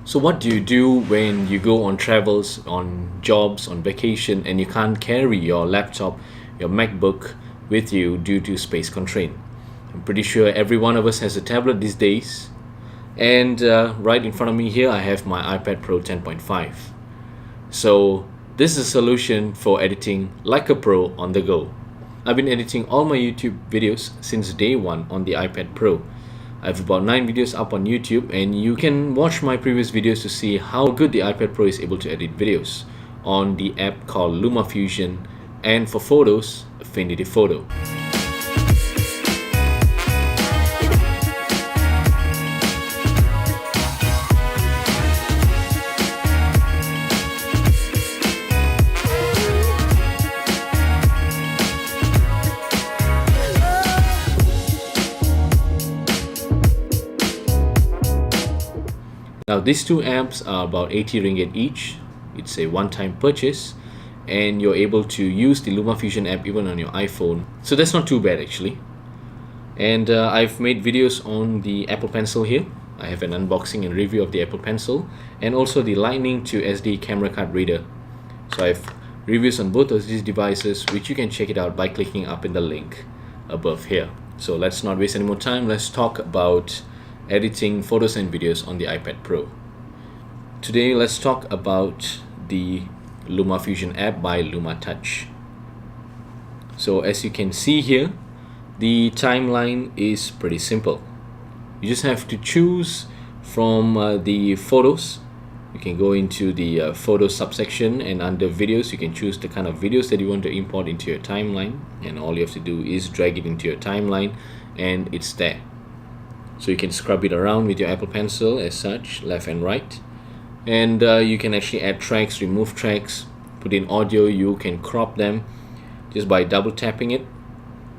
So what do you do when you go on travels, on jobs, on vacation, and you can't carry your laptop, your MacBook with you due to space constraint? I'm pretty sure every one of us has a tablet these days. And right in front of me here, I have my iPad Pro 10.5. So this is a solution for editing like a pro on the go. I've been editing all my YouTube videos since day one on the iPad Pro. I have about 9 videos up on YouTube, and you can watch my previous videos to see how good the iPad Pro is able to edit videos on the app called LumaFusion, and for photos, Affinity Photo. Now these two apps are about 80 ringgit each. It's a one-time purchase, and you're able to use the LumaFusion app even on your iPhone. So that's not too bad actually. And I've made videos on the Apple Pencil here. I have an unboxing and review of the Apple Pencil, and also the Lightning to SD camera card reader. So I have reviews on both of these devices, which you can check it out by clicking up in the link above here. So let's not waste any more time. Let's talk about editing photos and videos on the iPad Pro. Today let's talk about the LumaFusion app by LumaTouch. So as you can see here, the timeline is pretty simple. You just have to choose from the photos. You can go into the photo subsection, and under videos you can choose the kind of videos that you want to import into your timeline, and all you have to do is drag it into your timeline and it's there. So you can scrub it around with your Apple Pencil as such, left and right, and you can actually add tracks, remove tracks, put in audio. You can crop them just by double tapping it.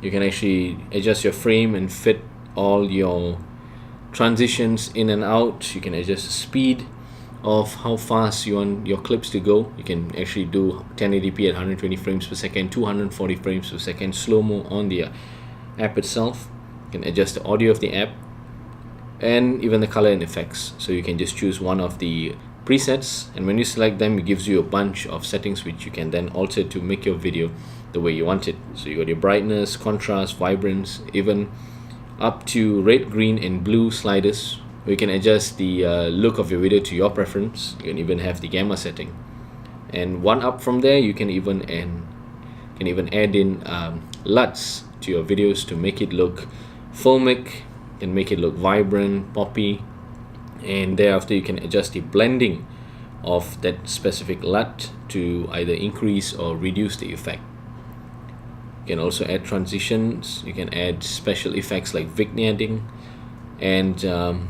You can actually adjust your frame and fit all your transitions in and out. You can adjust the speed of how fast you want your clips to go. You can actually do 1080p at 120 frames per second, 240 frames per second, slow-mo on the app itself. You can adjust the audio of the app, and even the color and effects. So you can just choose one of the presets, and when you select them, it gives you a bunch of settings which you can then alter to make your video the way you want it. So you got your brightness, contrast, vibrance, even up to red, green and blue sliders. You can adjust the look of your video to your preference. You can even have the gamma setting, and one up from there you can even add in LUTs to your videos to make it look filmic, can make it look vibrant, poppy, and thereafter you can adjust the blending of that specific LUT to either increase or reduce the effect. You can also add transitions. You can add special effects like vignetting and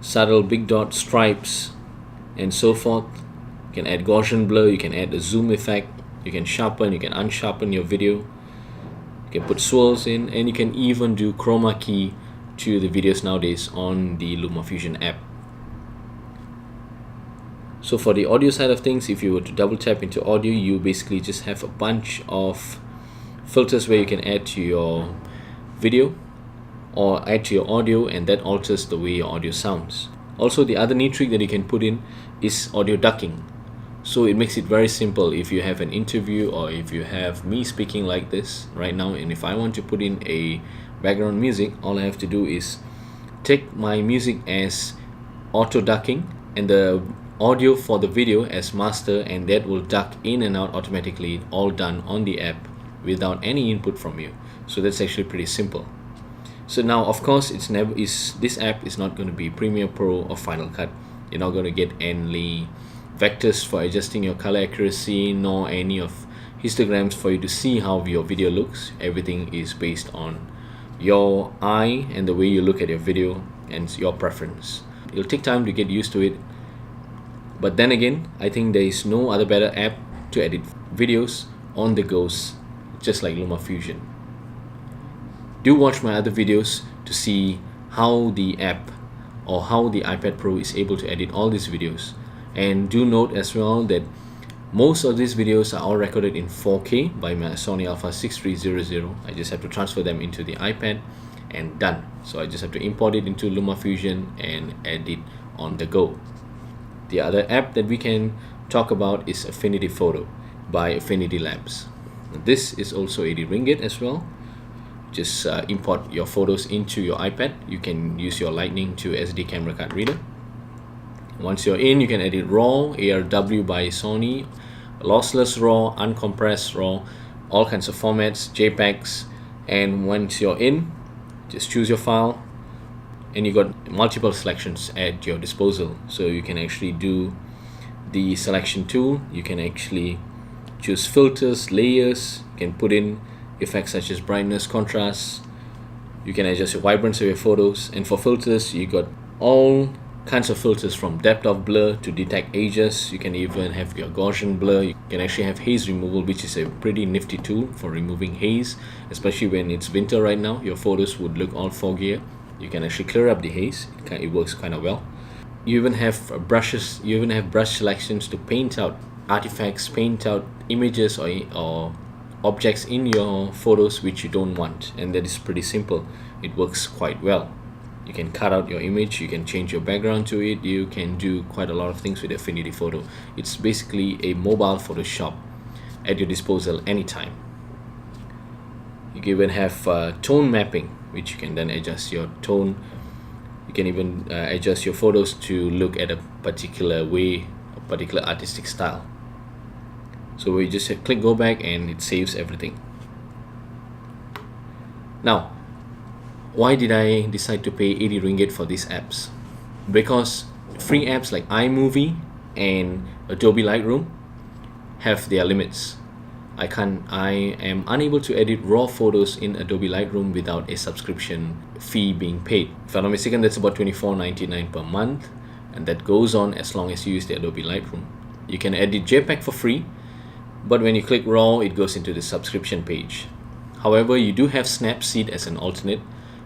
subtle big dot stripes and so forth. You can add Gaussian blur. You can add a zoom effect. You can sharpen, you can unsharpen your video. You can put swirls in, and you can even do chroma key to the videos nowadays on the LumaFusion app. So for the audio side of things, if you were to double tap into audio, you basically just have a bunch of filters where you can add to your video or add to your audio, and that alters the way your audio sounds. Also, the other neat trick that you can put in is audio ducking. So it makes it very simple. If you have an interview, or if you have me speaking like this right now, and if I want to put in a background music, all I have to do is take my music as auto ducking and the audio for the video as master, and that will duck in and out automatically, all done on the app without any input from you. So that's actually pretty simple. So now of course this app is not going to be Premiere Pro or Final Cut. You're not going to get any vectors for adjusting your color accuracy, nor any of histograms for you to see how your video looks. Everything is based on your eye and the way you look at your video and your preference. It'll take time to get used to it, but then again, I think there is no other better app to edit videos on the go, just like LumaFusion. Do watch my other videos to see how the app or how the iPad Pro is able to edit all these videos. And do note as well that most of these videos are all recorded in 4K by my Sony Alpha 6300. I just have to transfer them into the iPad and done. So I just have to import it into LumaFusion and edit on the go. The other app that we can talk about is Affinity Photo by Affinity Labs. This is also 80 ringgit as well. Just import your photos into your iPad. You can use your Lightning to SD camera card reader. Once you're in, you can edit RAW, ARW by Sony, lossless RAW, uncompressed RAW, all kinds of formats, JPEGs. And once you're in, just choose your file, and you got multiple selections at your disposal. So you can actually do the selection tool. You can actually choose filters, layers. You can put in effects such as brightness, contrast. You can adjust the vibrance of your photos. And for filters, you got all kinds of filters, from depth of blur to detect edges. You can even have your Gaussian blur. You can actually have haze removal, which is a pretty nifty tool for removing haze, especially when it's winter right now. Your photos would look all foggier. You can actually clear up the haze. It works kind of well. You even have brushes. You even have brush selections to paint out artifacts, paint out images or objects in your photos which you don't want, and that is pretty simple. It works quite well. You can cut out your image, you can change your background to it, you can do quite a lot of things with Affinity Photo. It's basically a mobile Photoshop at your disposal anytime. You can even have tone mapping, which you can then adjust your tone. You can even adjust your photos to look at a particular way, a particular artistic style. So we just click go back and it saves everything. Now, why did I decide to pay 80 ringgit for these apps? Because free apps like iMovie and Adobe Lightroom have their limits. I am unable to edit raw photos in Adobe Lightroom without a subscription fee being paid. If I'm not mistaken, that's about $24.99 per month, and that goes on as long as you use the Adobe Lightroom. You can edit JPEG for free, but when you click raw, it goes into the subscription page. However, you do have Snapseed as an alternate,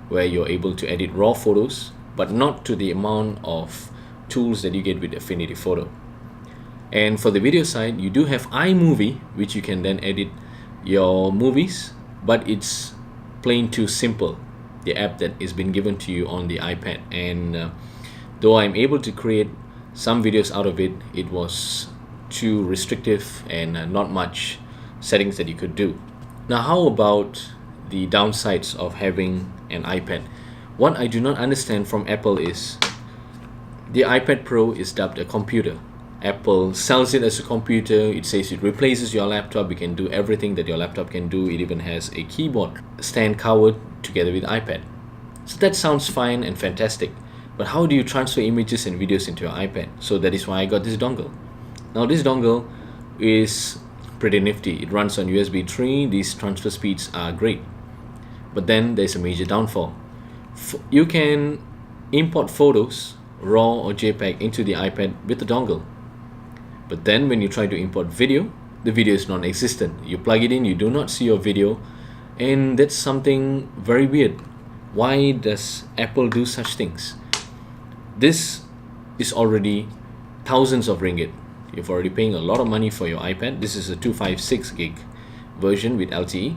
where you're able to edit raw photos, but not to the amount of tools that you get with Affinity Photo. And for the video side, you do have iMovie, which you can then edit your movies, but it's plain too simple, the app that is been given to you on the iPad. And though I'm able to create some videos out of it, it was too restrictive and not much settings that you could do. Now, how about the downsides of having an iPad? What I do not understand from Apple is the iPad Pro is dubbed a computer. Apple sells it as a computer. It says it replaces your laptop. You can do everything that your laptop can do. It even has a keyboard stand covered together with iPad. So that sounds fine and fantastic. But how do you transfer images and videos into your iPad? So that is why I got this dongle. Now this dongle is pretty nifty. It runs on USB 3. These transfer speeds are great. But then there's a major downfall. You can import photos, RAW or JPEG, into the iPad with the dongle. But then when you try to import video, the video is non-existent. You plug it in, you do not see your video, and that's something very weird. Why does Apple do such things? This is already thousands of ringgit. You're already paying a lot of money for your iPad. This is a 256 gig version with LTE.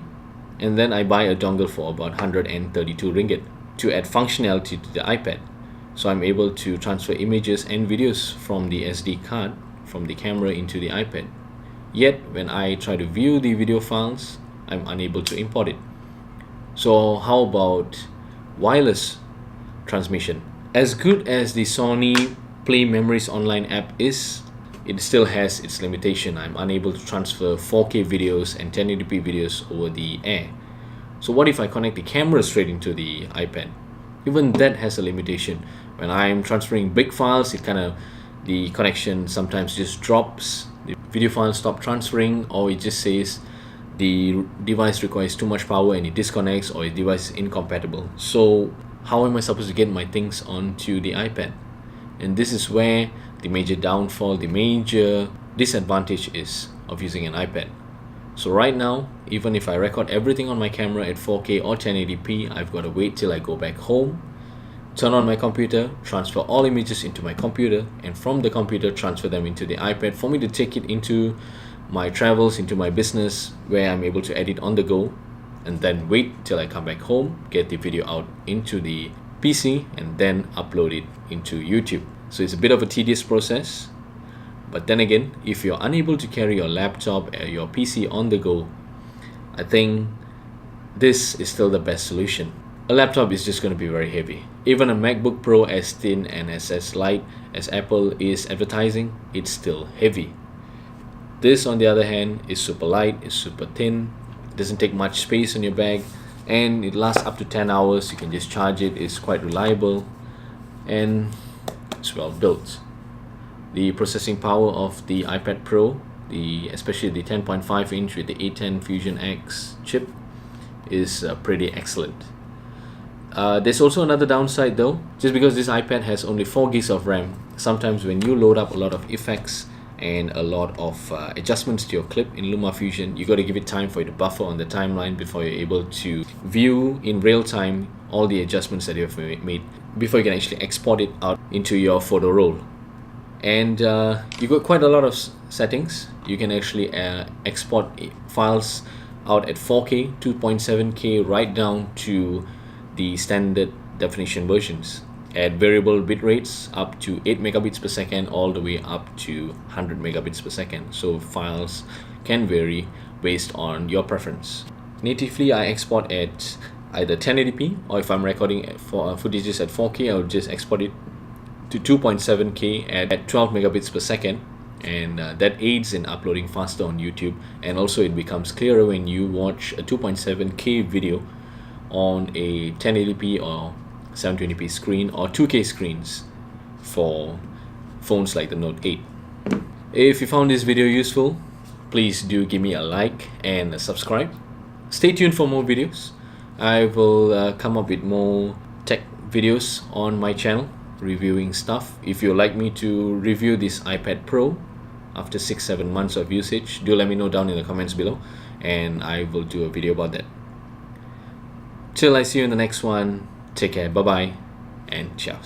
And then I buy a dongle for about 132 ringgit to add functionality to the iPad. So I'm able to transfer images and videos from the SD card, from the camera, into the iPad. Yet when I try to view the video files, I'm unable to import it. So how about wireless transmission? As good as the Sony Play Memories Online app is, it still has its limitation. I'm unable to transfer 4K videos and 1080p videos over the air. So what if I connect the camera straight into the iPad? Even that has a limitation. When I'm transferring big files, the connection sometimes just drops. The video files stop transferring, or it just says the device requires too much power and it disconnects, or the device is incompatible. So how am I supposed to get my things onto the iPad? And this is where the major downfall, the major disadvantage is of using an iPad. So right now, even if I record everything on my camera at 4K or 1080p, I've got to wait till I go back home, turn on my computer, transfer all images into my computer, and from the computer transfer them into the iPad for me to take it into my travels, into my business, where I'm able to edit on the go, and then wait till I come back home, get the video out into the PC, and then upload it into YouTube. So it's a bit of a tedious process. But then again, if you're unable to carry your laptop or your PC on the go, I think this is still the best solution. A laptop is just going to be very heavy. Even a MacBook Pro as thin and as light as Apple is advertising, it's still heavy. This, on the other hand, is super light, is super thin, doesn't take much space on your bag, and it lasts up to 10 hours. You can just charge it, it's quite reliable, and it's well built. The processing power of the iPad Pro, especially the 10.5 inch with the A10 Fusion X chip, is pretty excellent. There's also another downside though. Just because this iPad has only 4 gigs of RAM, sometimes when you load up a lot of effects and a lot of adjustments to your clip in LumaFusion, you got to give it time for it to buffer on the timeline before you're able to view in real time all the adjustments that you've made before you can actually export it out into your photo roll. And you got quite a lot of settings. You can actually export files out at 4K, 2.7K, right down to the standard definition versions at variable bit rates up to 8 megabits per second all the way up to 100 megabits per second. So files can vary based on your preference. Natively, I export at either 1080p, or if I'm recording footages at 4K, I'll just export it to 2.7K at 12 megabits per second, and that aids in uploading faster on YouTube, and also it becomes clearer when you watch a 2.7K video on a 1080p or 720p screen or 2K screens for phones like the Note 8. If you found this video useful, please do give me a like and a subscribe. Stay tuned for more videos. I will come up with more tech videos on my channel, reviewing stuff. If you'd like me to review this iPad Pro after 6-7 months of usage, do let me know down in the comments below, and I will do a video about that. Till I see you in the next one, take care, bye bye, and ciao.